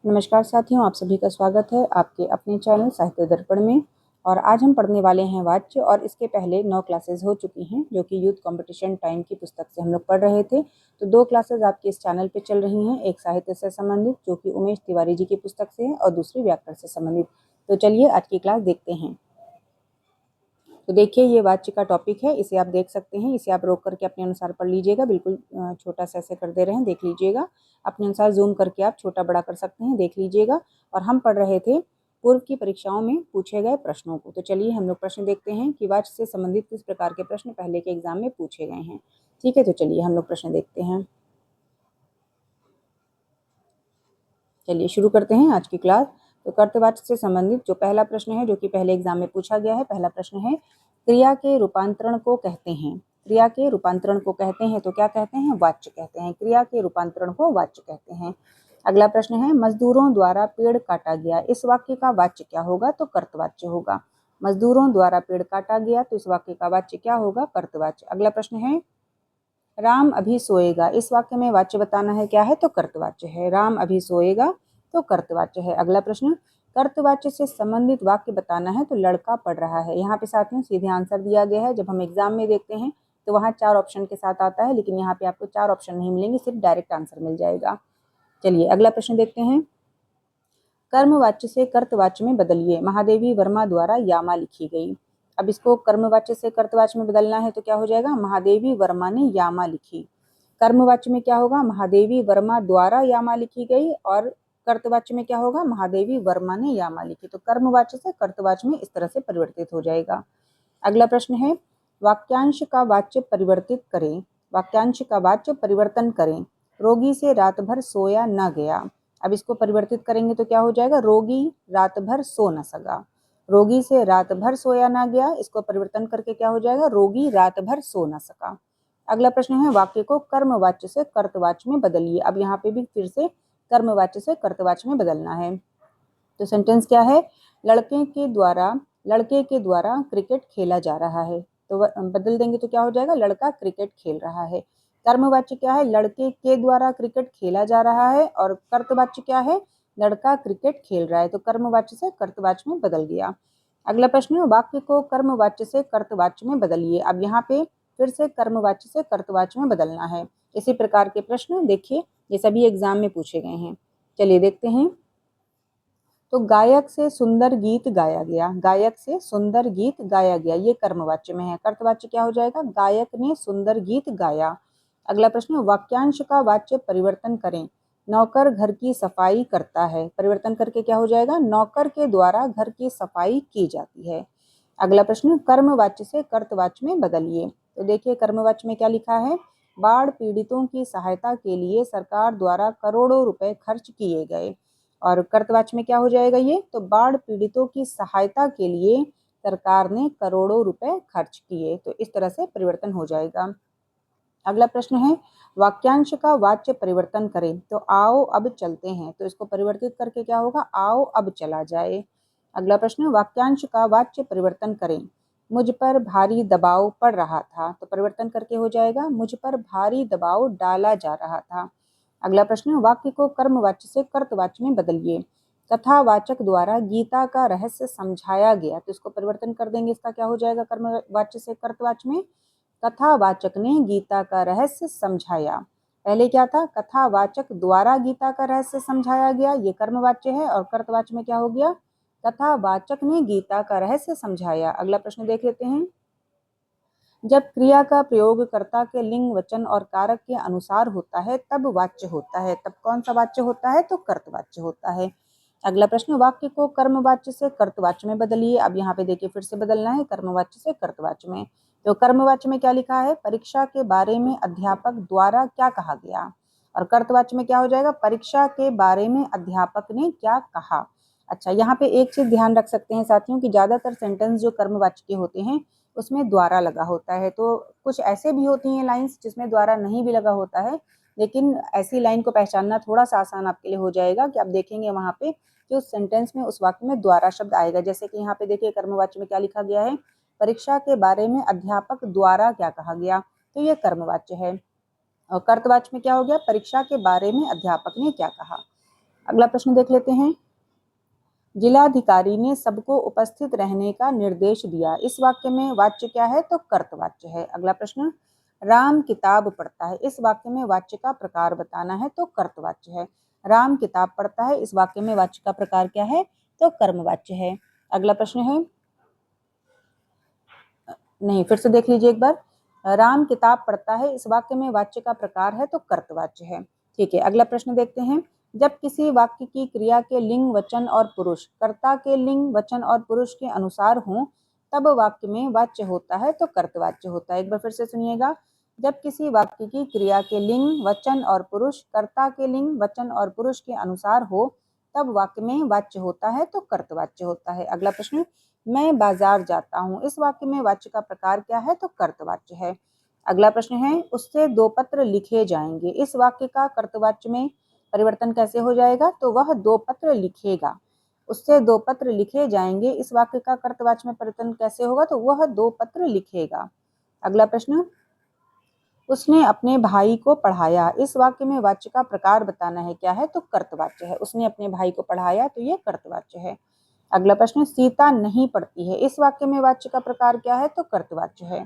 नमस्कार साथियों, आप सभी का स्वागत है आपके अपने चैनल साहित्य दर्पण में। और आज हम पढ़ने वाले हैं वाच्य, और इसके पहले 9 क्लासेस हो चुकी हैं जो कि यूथ कंपटीशन टाइम की पुस्तक से हम लोग पढ़ रहे थे। तो 2 क्लासेस आपके इस चैनल पे चल रही हैं, एक साहित्य से संबंधित जो कि उमेश तिवारी जी की पुस्तक से है और दूसरी व्याकरण से संबंधित। तो चलिए आज की क्लास देखते हैं। तो देखिए, ये वाच्य का टॉपिक है, इसे आप देख सकते हैं। इसे आप रोक करके अपने अनुसार पढ़ लीजिएगा, बिल्कुल छोटा सा ऐसे कर दे रहे हैं, देख लीजिएगा। अपने अनुसार जूम करके आप छोटा बड़ा कर सकते हैं, देख लीजिएगा। और हम पढ़ रहे थे पूर्व की परीक्षाओं में पूछे गए प्रश्नों को। तो चलिए हम लोग प्रश्न देखते हैं कि वाच्य से संबंधित किस प्रकार के प्रश्न पहले के एग्जाम में पूछे गए हैं। ठीक है, तो चलिए हम लोग प्रश्न देखते हैं। चलिए शुरू करते हैं आज की क्लास। तो कर्तवाच्य से संबंधित जो पहला प्रश्न है, जो कि पहले एग्जाम में पूछा गया है, पहला प्रश्न है, क्रिया के रूपांतरण को कहते हैं। क्रिया के रूपांतरण को कहते हैं तो क्या कहते हैं? वाच्य कहते हैं। क्रिया के रूपांतरण को वाच्य कहते हैं। अगला प्रश्न है, मजदूरों द्वारा पेड़ काटा गया, इस वाक्य का वाच्य क्या होगा? तो कर्तवाच्य होगा। मजदूरों द्वारा पेड़ काटा गया, तो इस वाक्य का वाच्य क्या होगा? कर्तवाच्य। अगला प्रश्न है, राम अभी सोएगा, इस वाक्य में वाच्य बताना है, क्या है? तो कर्तवाच्य है। राम अभी सोएगा तो कर्तवाच्य है। अगला प्रश्न, कर्तवाच्य से संबंधित वाक्य बताना है, तो लड़का पढ़ रहा है। यहाँ पे साथियों सीधे आंसर दिया गया है। जब हम एग्जाम में देखते हैं तो वहाँ 4 ऑप्शन के साथ आता है, लेकिन यहाँ पे आपको 4 ऑप्शन नहीं मिलेंगे, सिर्फ डायरेक्ट आंसर मिल जाएगा। चलिए अगला प्रश्न देखते हैं, कर्मवाच्य से कर्तवाच्य में बदलिए, महादेवी वर्मा द्वारा यामा लिखी गई। अब इसको कर्मवाच्य से कर्तवाच्य में बदलना है तो क्या हो जाएगा? महादेवी वर्मा ने यामा लिखी। कर्मवाच्य में क्या होगा? महादेवी वर्मा द्वारा यामा लिखी गई। और कर्तवाच्य में क्या होगा? महादेवी वर्मा ने यामा लिखी। तो कर्मवाच्य से कर्तवाच्य में इस तरह से परिवर्तित हो जाएगा। अगला प्रश्न है, वाक्यांश का वाच्य परिवर्तित करें। वाक्यांश का वाच्य परिवर्तन करें। रोगी से रात भर सोया न गया। अब इसको परिवर्तित करेंगे तो क्या हो जाएगा? रोगी रात भर सो न सका। रोगी से रात भर सोया ना गया, इसको परिवर्तन करके क्या हो जाएगा? रोगी रात भर सो न सका। अगला प्रश्न है, वाक्य को कर्मवाच्य से कर्तवाच्य में बदलिए। अब यहाँ पे भी फिर से कर्मवाच्य से कर्तवाच्य में बदलना है। तो सेंटेंस क्या है? लड़के के द्वारा क्रिकेट खेला जा रहा है। तो बदल देंगे तो क्या हो जाएगा? लड़का क्रिकेट खेल रहा है। कर्मवाच्य क्या है? लड़के के द्वारा क्रिकेट खेला जा रहा है। और कर्तवाच्य क्या है? लड़का क्रिकेट खेल रहा है। तो कर्मवाच्य से कर्तवाच्य में बदल गया। अगला प्रश्न है, वाक्य को कर्मवाच्य से कर्तवाच्य में बदलिए। अब यहाँ पे फिर से कर्मवाच्य से कर्तवाच्य में बदलना है। इसी प्रकार के प्रश्न देखिए ये सभी एग्जाम में पूछे गए हैं। चलिए देखते हैं। तो गायक से सुंदर गीत गाया गया। गायक से सुंदर गीत गाया गया, ये कर्मवाच्य में है। कर्तवाच्य क्या हो जाएगा? गायक ने सुंदर गीत गाया। अगला प्रश्न, वाक्यांश का वाच्य परिवर्तन करें। नौकर घर की सफाई करता है। परिवर्तन करके क्या हो जाएगा? नौकर के द्वारा घर की सफाई की जाती है। अगला प्रश्न, कर्मवाच्य से कर्तवाच्य में बदलिए। तो देखिए कर्मवाच्य में क्या लिखा है? बाढ़ पीड़ितों की सहायता के लिए सरकार द्वारा करोड़ों रुपए खर्च किए गए। और कर्तवाच्य में क्या हो जाएगा ये? तो बाढ़ पीड़ितों की सहायता के लिए सरकार ने करोड़ों रुपए खर्च किए। तो इस तरह से परिवर्तन हो जाएगा। अगला प्रश्न है, वाक्यांश का वाच्य परिवर्तन करें। तो आओ अब चलते हैं, तो इसको परिवर्तित करके क्या होगा? आओ अब चला जाए। अगला प्रश्न, वाक्यांश का वाच्य परिवर्तन करें। मुझ पर भारी दबाव पड़ रहा था। तो परिवर्तन करके हो जाएगा, मुझ पर भारी दबाव डाला जा रहा था। अगला प्रश्न, वाक्य को कर्मवाच्य से कर्तवाच्य में बदलिए। कथावाचक द्वारा गीता का रहस्य समझाया गया। तो इसको परिवर्तन कर देंगे, इसका क्या हो जाएगा? कर्मवाच्य से कर्तवाच्य में, कथावाचक ने गीता का रहस्य समझाया। पहले क्या था? कथावाचक द्वारा गीता का रहस्य समझाया गया, ये कर्मवाच्य है। और कर्तवाच्य में क्या हो गया? कथावाचक ने गीता का रहस्य समझाया। अगला प्रश्न देख लेते हैं। जब क्रिया का प्रयोग कर्ता के लिंग, वचन और कारक के अनुसार होता है तब वाच्य होता है। तब कौन सा वाच्य होता है? तो कर्तवाच्य होता है। अगला प्रश्न, वाक्य को कर्मवाच्य से कर्तवाच्य में बदलिए। अब यहाँ पे देखिए फिर से बदलना है, कर्मवाच्य से कर्तवाच्य में। तो कर्मवाच्य में क्या लिखा है? परीक्षा के बारे में अध्यापक द्वारा क्या कहा गया। और कर्तवाच्य में क्या हो जाएगा? परीक्षा के बारे में अध्यापक ने क्या कहा। अच्छा, यहाँ पे एक चीज ध्यान रख सकते हैं साथियों कि ज्यादातर सेंटेंस जो कर्मवाच्य के होते हैं उसमें द्वारा लगा होता है। तो कुछ ऐसे भी होती हैं लाइंस जिसमें द्वारा नहीं भी लगा होता है, लेकिन ऐसी लाइन को पहचानना थोड़ा सा आसान आपके लिए हो जाएगा कि आप देखेंगे वहां पे कि उस सेंटेंस में, उस वाक्य में द्वारा शब्द आएगा। जैसे कि यहाँ पे देखिए कर्मवाच्य में क्या लिखा गया है? परीक्षा के बारे में अध्यापक द्वारा क्या कहा गया। तो ये कर्मवाच्य है। और कर्तवाच्य में क्या हो गया? परीक्षा के बारे में अध्यापक ने क्या कहा। अगला प्रश्न देख लेते हैं। जिलाधिकारी ने सबको उपस्थित रहने का निर्देश दिया। इस वाक्य में वाच्य क्या है? तो कर्तवाच्य है। अगला प्रश्न, राम किताब पढ़ता है। इस वाक्य में वाच्य का प्रकार बताना है, तो कर्तवाच्य है। राम किताब पढ़ता है, इस वाक्य में वाच्य का प्रकार क्या है? तो कर्मवाच्य है। अगला प्रश्न है, नहीं, फिर से देख लीजिए एक बार। राम किताब पढ़ता है, इस वाक्य में वाच्य का प्रकार है, तो कर्तवाच्य है। ठीक है, अगला प्रश्न देखते हैं। जब किसी वाक्य की क्रिया के लिंग, वचन और पुरुष कर्ता के लिंग, वचन और पुरुष के अनुसार हों, तब वाक्य में वाच्य होता है, तो कर्तवाच्य होता है। एक बार फिर से सुनिएगा। जब किसी वाक्य की क्रिया के लिंग, वचन और पुरुष कर्ता के लिंग, वचन और पुरुष के अनुसार हो, तब वाक्य में वाच्य होता है, तो कर्तवाच्य होता है। अगला प्रश्न, मैं बाजार जाता हूँ। इस वाक्य में वाच्य का प्रकार क्या है? तो कर्तवाच्य है। अगला प्रश्न है, उससे 2 पत्र लिखे जाएंगे। इस वाक्य का कर्तवाच्य में परिवर्तन कैसे हो जाएगा? तो वह 2 पत्र लिखेगा। उससे 2 पत्र लिखे जाएंगे, इस वाक्य का कर्तवाच्य में परिवर्तन कैसे होगा? तो वह 2 पत्र लिखेगा। अगला प्रश्न, उसने अपने भाई को पढ़ाया। इस वाक्य में वाच्य का प्रकार बताना है, क्या है? तो कर्तवाच्य है। उसने अपने भाई को पढ़ाया, तो ये कर्तवाच्य है। अगला प्रश्न, सीता नहीं पढ़ती है। इस वाक्य में वाच्य का प्रकार क्या है? तो कर्तवाच्य है।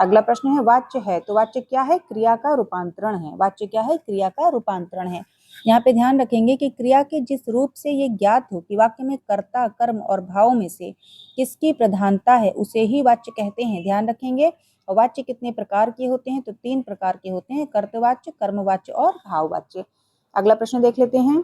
अगला प्रश्न है, वाच्य है, तो वाच्य क्या है? क्रिया का रूपांतरण है। वाच्य क्या है? क्रिया का रूपांतरण है। यहाँ पे ध्यान रखेंगे कि क्रिया के जिस रूप से ये ज्ञात हो कि वाक्य में कर्ता, कर्म और भाव में से किसकी प्रधानता है, उसे ही वाच्य कहते हैं। ध्यान रखेंगे। और वाच्य कितने प्रकार के होते हैं? तो 3 प्रकार के होते हैं, कर्तवाच्य, कर्मवाच्य और भाववाच्य। अगला प्रश्न देख लेते हैं।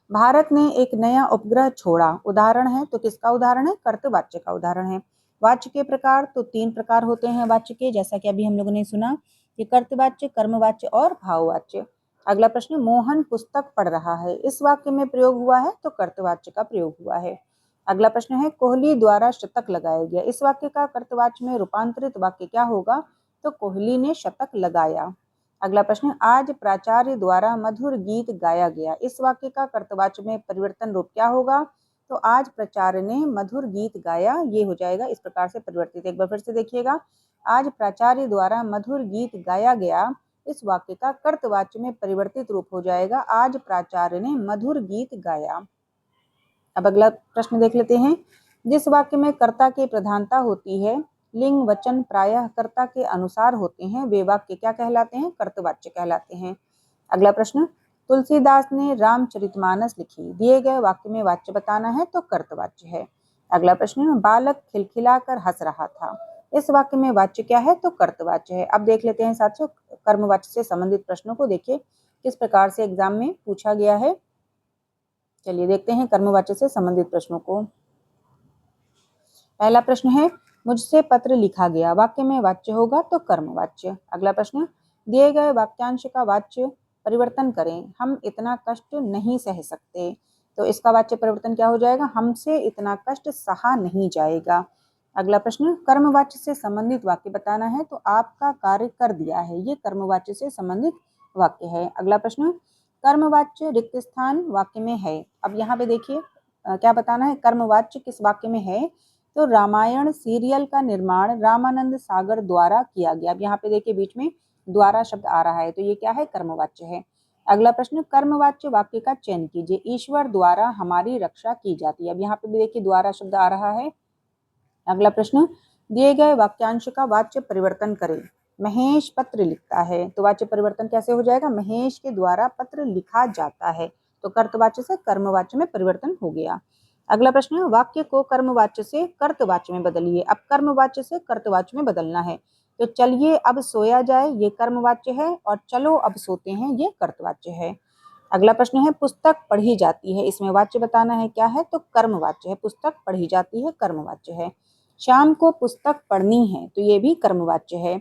भारत ने एक नया उपग्रह छोड़ा। उदाहरण है, तो किसका उदाहरण है? कर्तवाच्य का उदाहरण है। वाच्य के प्रकार तो 3 प्रकार होते हैं वाच्य के, जैसा कि अभी हम लोगों ने सुना कि कर्तवाच्य, कर्मवाच्य और भाववाच्य। अगला प्रश्न, मोहन पुस्तक पढ़ रहा है। इस वाक्य में प्रयोग हुआ है, तो कर्तवाच्य का प्रयोग हुआ है। अगला प्रश्न है, कोहली द्वारा शतक लगाया गया। इस वाक्य का कर्तवाच्य में रूपांतरित वाक्य क्या होगा? तो कोहली ने शतक लगाया। अगला प्रश्न, आज प्राचार्य द्वारा मधुर गीत गाया गया। इस वाक्य का कर्तवाच्य में परिवर्तन रूप क्या होगा? तो आज प्राचार्य ने मधुर गीत गाया, ये हो जाएगा इस प्रकार से परिवर्तित। एक बार फिर से देखिएगा। आज प्राचार्य द्वारा मधुर गीत गाया गया, इस वाक्य का कर्तवाच्य में परिवर्तित रूप हो जाएगा, आज प्राचार्य ने मधुर गीत गाया। अब अगला प्रश्न देख लेते हैं। जिस वाक्य में कर्ता की प्रधानता होती है, लिंग, वचन प्रायः कर्ता के अनुसार होते हैं, वे वाक्य क्या कहलाते हैं? कर्तवाच्य कहलाते हैं। अगला प्रश्न, तुलसीदास ने रामचरितमानस लिखी। दिए गए वाक्य में वाच्य बताना है, तो कर्तवाच्य है। अगला प्रश्न, बालक खिलखिलाकर हंस रहा था। इस वाक्य में वाच्य क्या है? तो कर्तवाच्य है। अब देख लेते हैं साथियों, कर्मवाच्य से संबंधित प्रश्नों को। देखिए किस प्रकार से एग्जाम में पूछा गया है। चलिए देखते हैं कर्मवाच्य से संबंधित प्रश्नों को। पहला प्रश्न है, मुझसे पत्र लिखा गया। वाक्य में वाच्य होगा, तो कर्मवाच्य। अगला प्रश्न, दिए गए वाक्यांश का वाच्य परिवर्तन करें। हम इतना कष्ट नहीं सह सकते। तो इसका वाच्य परिवर्तन क्या हो जाएगा? हमसे इतना कष्ट सहा नहीं जाएगा। अगला प्रश्न, कर्मवाच्य से संबंधित वाक्य बताना है, तो आपका कार्य कर दिया है, ये कर्मवाच्य से संबंधित वाक्य है। अगला प्रश्न, कर्मवाच्य रिक्त स्थान वाक्य में है। अब यहाँ पे देखिए क्या बताना है, कर्मवाच्य किस वाक्य में है? तो रामायण सीरियल का निर्माण रामानंद सागर द्वारा किया गया। अब यहाँ पे देखिए बीच में द्वारा शब्द आ रहा है, तो ये क्या है? कर्मवाच्य है। अगला प्रश्न, कर्मवाच्य वाक्य का चयन कीजिए। ईश्वर द्वारा हमारी रक्षा की जाती है। अब यहाँ पे भी देखिए द्वारा शब्द आ रहा है। अगला प्रश्न, दिए गए वाक्यांश का वाच्य परिवर्तन करें। महेश पत्र लिखता है, तो वाच्य परिवर्तन कैसे हो जाएगा? महेश के द्वारा पत्र लिखा जाता है। तो कर्तवाच्य से कर्मवाच्य में परिवर्तन हो गया। अगला प्रश्न, वाक्य को कर्मवाच्य से कर्तवाच्य में बदलिए। अब कर्मवाच्य से कर्तवाच्य में बदलना है, तो चलिए अब सोया जाए, ये कर्मवाच्य है, और चलो अब सोते हैं, ये कर्तवाच्य है। अगला प्रश्न है, पुस्तक पढ़ी जाती है। इसमें वाच्य बताना है, क्या है? तो कर्मवाच्य है। पुस्तक पढ़ी जाती है, कर्मवाच्य है। शाम को पुस्तक पढ़नी है, तो ये भी कर्मवाच्य है।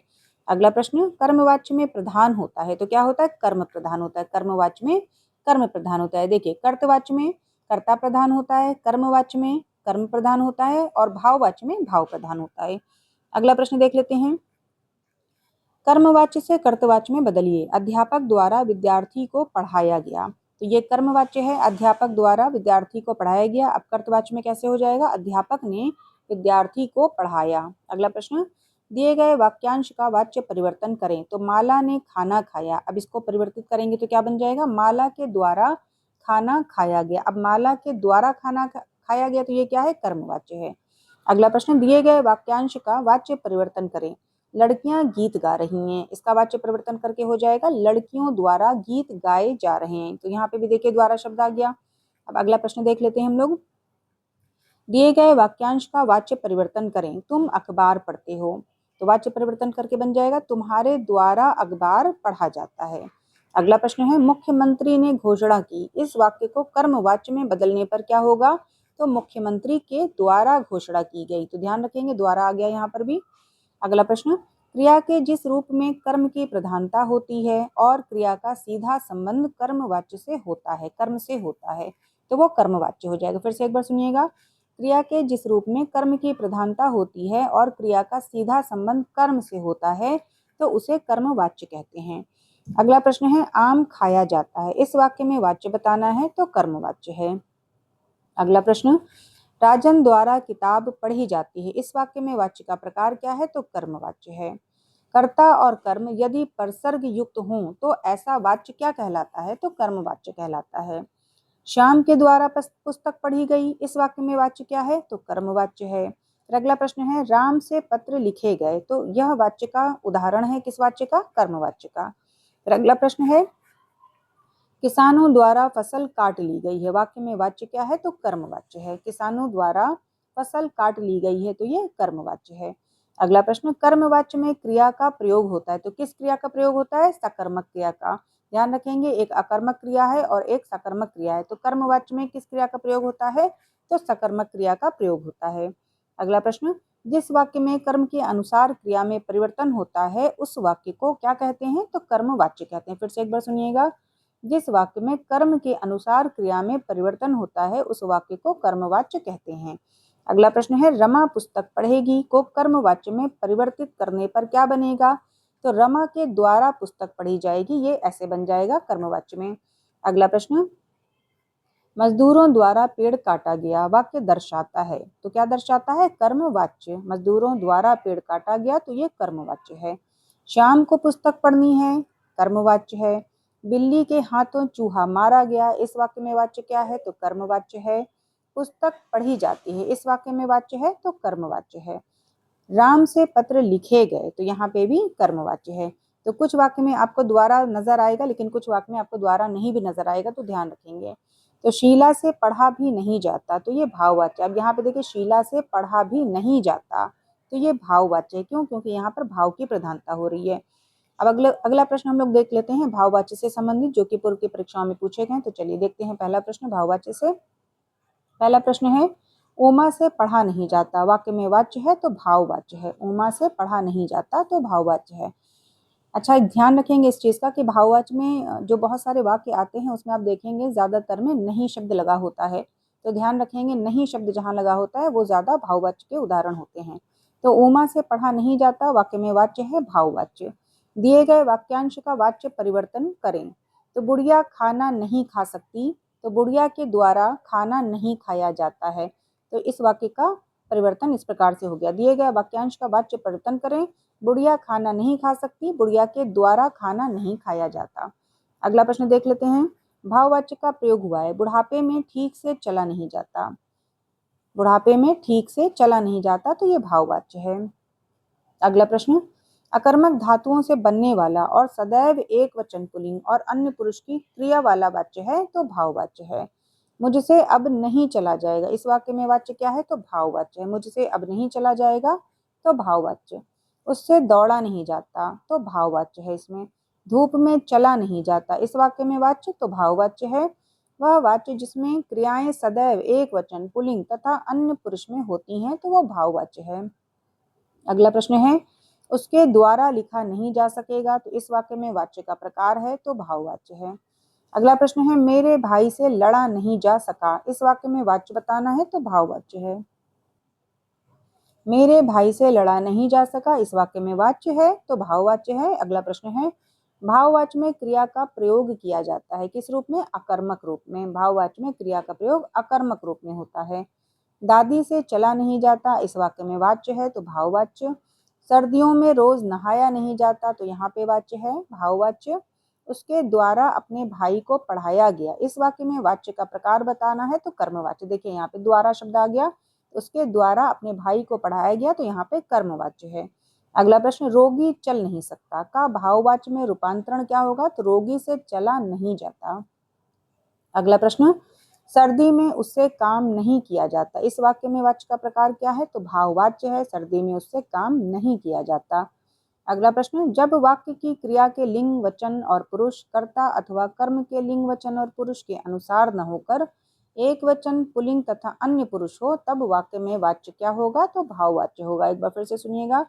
अगला प्रश्न, कर्मवाच्य में प्रधान होता है, तो क्या होता है? कर्म प्रधान होता है। कर्मवाच्य में कर्म प्रधान होता है। देखिए कर्तवाच्य में कर्ता प्रधान होता है, कर्मवाच्य में कर्म प्रधान होता है, और भाववाच्य में भाव प्रधान होता है। अगला प्रश्न देख लेते हैं। कर्मवाच्य से कर्तवाच्य में बदलिए। अध्यापक द्वारा विद्यार्थी को पढ़ाया गया, तो ये कर्मवाच्य है, अध्यापक द्वारा विद्यार्थी को पढ़ाया गया। अब कर्तवाच्य में कैसे हो जाएगा? अध्यापक ने विद्यार्थी को पढ़ाया। अगला प्रश्न, दिए गए वाक्यांश का वाच्य परिवर्तन करें। तो माला ने खाना खाया। अब इसको परिवर्तित करेंगे तो क्या बन जाएगा? माला के द्वारा खाना खाया गया। अब माला के द्वारा खाना खाया गया तो ये क्या है, कर्मवाच्य है। अगला प्रश्न, दिए गए वाक्यांश का वाच्य परिवर्तन करें। लड़कियां गीत गा रही हैं, इसका वाच्य परिवर्तन करके हो जाएगा लड़कियों द्वारा गीत गाए जा रहे हैं। तो यहाँ पे भी देखिए द्वारा शब्द आ गया। अब अगला प्रश्न देख लेते हैं हम लोग। दिए गए वाक्यांश का वाच्य परिवर्तन करें। तुम अखबार पढ़ते हो, तो वाच्य परिवर्तन करके बन जाएगा तुम्हारे द्वारा अखबार पढ़ा जाता है। अगला प्रश्न है, मुख्यमंत्री ने घोषणा की। इस वाक्य को कर्मवाच्य में बदलने पर क्या होगा, तो मुख्यमंत्री के द्वारा घोषणा की गई। तो ध्यान रखेंगे द्वारा आ गया यहाँ पर भी। अगला प्रश्न, क्रिया के जिस रूप में कर्म की प्रधानता होती है और क्रिया का सीधा संबंध कर्मवाच्य से होता है, कर्म से होता है, तो वो कर्मवाच्य हो जाएगा। फिर से एक बार सुनिएगा। क्रिया के जिस रूप में कर्म की प्रधानता होती है और क्रिया का सीधा संबंध कर्म से होता है तो उसे कर्मवाच्य कहते हैं। अगला प्रश्न है, आम खाया जाता है। इस वाक्य में वाच्य बताना है, तो कर्मवाच्य है। अगला प्रश्न, राजन द्वारा किताब पढ़ी जाती है। इस वाक्य में वाच्य का प्रकार क्या है, तो कर्मवाच्य है। कर्ता और कर्म यदि परसर्ग युक्त हों तो ऐसा वाच्य क्या कहलाता है, तो कर्मवाच्य कहलाता है। श्याम के द्वारा पुस्तक पढ़ी गई। इस वाक्य में वाच्य क्या है, तो कर्मवाच्य है। अगला प्रश्न है, राम से पत्र लिखे गए। तो यह वाच्य का उदाहरण है, किस वाच्य का, कर्मवाच्य का। अगला प्रश्न है, किसानों द्वारा फसल काट ली गई है। वाक्य में वाच्य क्या है, तो कर्मवाच्य है। किसानों द्वारा फसल काट ली गई है, तो ये कर्मवाच्य है। अगला प्रश्न, कर्मवाच्य में क्रिया का प्रयोग होता है। तो किस क्रिया का प्रयोग होता है, सकर्मक क्रिया का। ध्यान रखेंगे, एक अकर्मक क्रिया है और एक सकर्मक क्रिया है। तो कर्मवाच्य में किस क्रिया का प्रयोग होता है, तो सकर्मक क्रिया का प्रयोग होता है। अगला प्रश्न, जिस वाक्य में कर्म के अनुसार क्रिया में परिवर्तन होता है उस वाक्य को क्या कहते हैं, तो कर्मवाच्य कहते हैं। फिर से एक बार सुनिएगा। जिस वाक्य में कर्म के अनुसार क्रिया में परिवर्तन होता है उस वाक्य को कर्मवाच्य कहते हैं। अगला प्रश्न है, रमा पुस्तक पढ़ेगी को कर्मवाच्य में परिवर्तित करने पर क्या बनेगा, तो रमा के द्वारा पुस्तक पढ़ी जाएगी, ये ऐसे बन जाएगा कर्मवाच्य में। अगला प्रश्न, मजदूरों द्वारा पेड़ काटा गया वाक्य दर्शाता है। तो क्या दर्शाता है, कर्मवाच्य। मजदूरों द्वारा पेड़ काटा गया, तो ये कर्मवाच्य है। शाम को पुस्तक पढ़नी है, कर्मवाच्य है। बिल्ली के हाथों चूहा मारा गया। इस वाक्य में वाच्य क्या है, तो कर्मवाच्य है। पुस्तक पढ़ी जाती है, इस वाक्य में वाच्य है, तो कर्मवाच्य है। राम से पत्र लिखे गए, तो यहाँ पे भी कर्मवाच्य है। तो कुछ वाक्य में आपको द्वारा नजर आएगा लेकिन कुछ वाक्य में आपको द्वारा नहीं भी नजर आएगा, तो ध्यान रखेंगे। तो शीला से पढ़ा भी नहीं जाता, तो ये भाववाच्य। अब यहाँ पे देखिए, शीला से पढ़ा भी नहीं जाता, तो ये भाववाच्य है। क्यों, क्योंकि यहाँ पर भाव की प्रधानता हो रही है। अब अगला प्रश्न हम लोग देख लेते हैं भाववाच्य से संबंधित, जो कि पूर्व की परीक्षाओं में पूछे गए। तो चलिए देखते हैं पहला प्रश्न भाववाच्य से। पहला प्रश्न है, उमा से पढ़ा नहीं जाता। वाक्य में वाच्य है, तो भाववाच्य है। उमा से पढ़ा नहीं जाता, तो भाववाच्य है। अच्छा, ध्यान रखेंगे इस चीज का कि भाववाच्य में जो बहुत सारे वाक्य आते हैं उसमें आप देखेंगे ज्यादातर में नहीं शब्द लगा होता है। तो ध्यान रखेंगे, नहीं शब्द जहां लगा होता है वो ज्यादा भाववाच्य के उदाहरण होते हैं। तो उमा से पढ़ा नहीं जाता वाक्य में वाच्य है, भाववाच्य। दिए गए वाक्यांश का वाच्य परिवर्तन करें। तो बुढ़िया खाना नहीं खा सकती, तो बुढ़िया के द्वारा खाना नहीं खाया जाता है। तो इस वाक्य का परिवर्तन इस प्रकार से हो गया, दिए गए वाक्यांश का वाच्य परिवर्तन करें। बुढ़िया खाना नहीं खा सकती, बुढ़िया के द्वारा खाना नहीं खाया जाता। अगला प्रश्न देख लेते हैं, भाववाच्य का प्रयोग हुआ है। बुढ़ापे में ठीक से चला नहीं जाता। बुढ़ापे में ठीक से चला नहीं जाता, तो ये भाववाच्य है। अगला प्रश्न, अकर्मक धातुओं से बनने वाला और सदैव एक वचन पुल्लिंग और अन्य पुरुष की क्रिया वाला वाच्य है, तो भाववाच्य है। मुझसे अब नहीं चला जाएगा। इस वाक्य में वाच्य क्या है, तो भाववाच्य है। मुझसे अब नहीं चला जाएगा, तो भाववाच्य। उससे दौड़ा नहीं जाता, तो भाववाच्य है इसमें। धूप में चला नहीं जाता, इस वाक्य में वाच्य, तो भाववाच्य है। वह वाच्य जिसमें क्रियाएं सदैव एक वचन पुल्लिंग तथा अन्य पुरुष में होती हैं, तो वह भाववाच्य है। अगला प्रश्न है, उसके द्वारा लिखा नहीं जा सकेगा। तो इस वाक्य में वाच्य का प्रकार है, तो भाववाच्य है। अगला प्रश्न है, मेरे भाई से लड़ा नहीं जा सका। इस वाक्य में वाच्य बताना है, तो भाववाच्य है। मेरे भाई से लड़ा नहीं जा सका, इस वाक्य में वाच्य है, तो भाववाच्य है। अगला प्रश्न है, भाववाच्य में क्रिया का प्रयोग किया जाता है, किस रूप में, अकर्मक रूप में। भाववाच्य में क्रिया का प्रयोग अकर्मक रूप में होता है। दादी से चला नहीं जाता, इस वाक्य में वाच्य है, तो भाववाच्य। सर्दियों में रोज नहाया नहीं जाता, तो यहाँ पे वाच्य है, भाववाच्य। उसके द्वारा अपने भाई को पढ़ाया गया। इस वाक्य में वाच्य का प्रकार बताना है तो कर्मवाच्य। देखिए यहाँ पे द्वारा शब्द आ गया, उसके द्वारा अपने भाई को पढ़ाया गया तो यहाँ पे कर्मवाच्य है। अगला प्रश्न, रोगी चल नहीं सकता का भाववाच्य में रूपांतरण क्या होगा? तो रोगी से चला नहीं जाता। अगला प्रश्न, सर्दी में उससे काम नहीं किया जाता। इस वाक्य में वाच्य का प्रकार क्या है? तो भाववाच्य है, सर्दी में उससे काम नहीं किया जाता। अगला प्रश्न, जब वाक्य की क्रिया के लिंग वचन और पुरुष, कर्ता अथवा कर्म के लिंग वचन और पुरुष के अनुसार न होकर एक वचन पुल्लिंग तथा अन्य पुरुष हो, तब वाक्य में वाच्य क्या होगा? तो भाववाच्य होगा। एक बार फिर से सुनिएगा,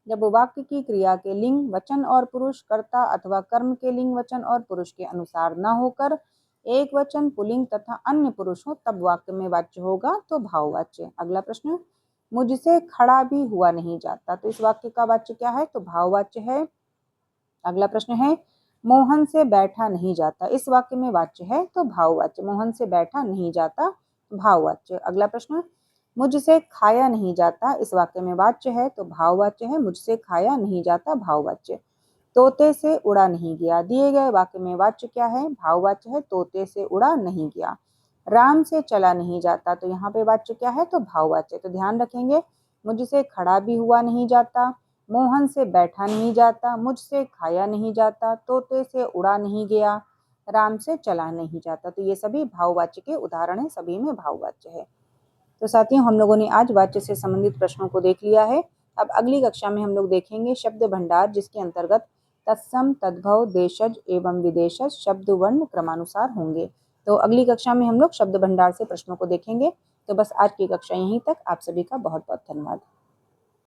जब वाक्य की क्रिया के लिंग वचन और पुरुष, कर्ता अथवा कर्म के लिंग वचन और पुरुष के अनुसार न होकर एक वचन पुल्लिंग तथा अन्य पुरुष हो, तब वाक्य में वाच्य होगा तो भाववाच्य। अगला प्रश्न, मुझसे खड़ा भी हुआ नहीं जाता। तो इस वाक्य का वाच्य क्या है? तो भाववाच्य है। अगला प्रश्न है, मोहन से बैठा नहीं जाता। इस वाक्य में वाच्य है तो भाववाच्य। मोहन से बैठा नहीं जाता, भाववाच्य। अगला प्रश्न, मुझसे खाया नहीं जाता। इस वाक्य में वाच्य है तो भाववाच्य है। मुझसे खाया नहीं जाता, भाववाच्य। तोते से उड़ा नहीं गया। दिए गए वाक्य में वाच्य क्या है? भाववाच्य है, तोते से उड़ा नहीं गया। राम से चला नहीं जाता। तो यहाँ पे वाच्य क्या है? तो भाववाच्य। तो ध्यान रखेंगे, मुझसे खड़ा भी हुआ नहीं जाता, मोहन से बैठा नहीं जाता, मुझसे खाया नहीं जाता, तोते से उड़ा नहीं गया, राम से चला नहीं जाता। तो ये सभी भाववाच्य के उदाहरण हैं, सभी में भाववाच्य है। तो साथियों, हम लोगों ने आज वाच्य से संबंधित प्रश्नों को देख लिया है। अब अगली कक्षा में हम लोग देखेंगे शब्द भंडार, जिसके अंतर्गत तत्सम, तद्भव, देशज एवं विदेशज शब्द वर्ण क्रमानुसार होंगे। तो अगली कक्षा में हम लोग शब्द भंडार से प्रश्नों को देखेंगे। तो बस आज की कक्षा यहीं तक। आप सभी का बहुत बहुत धन्यवाद।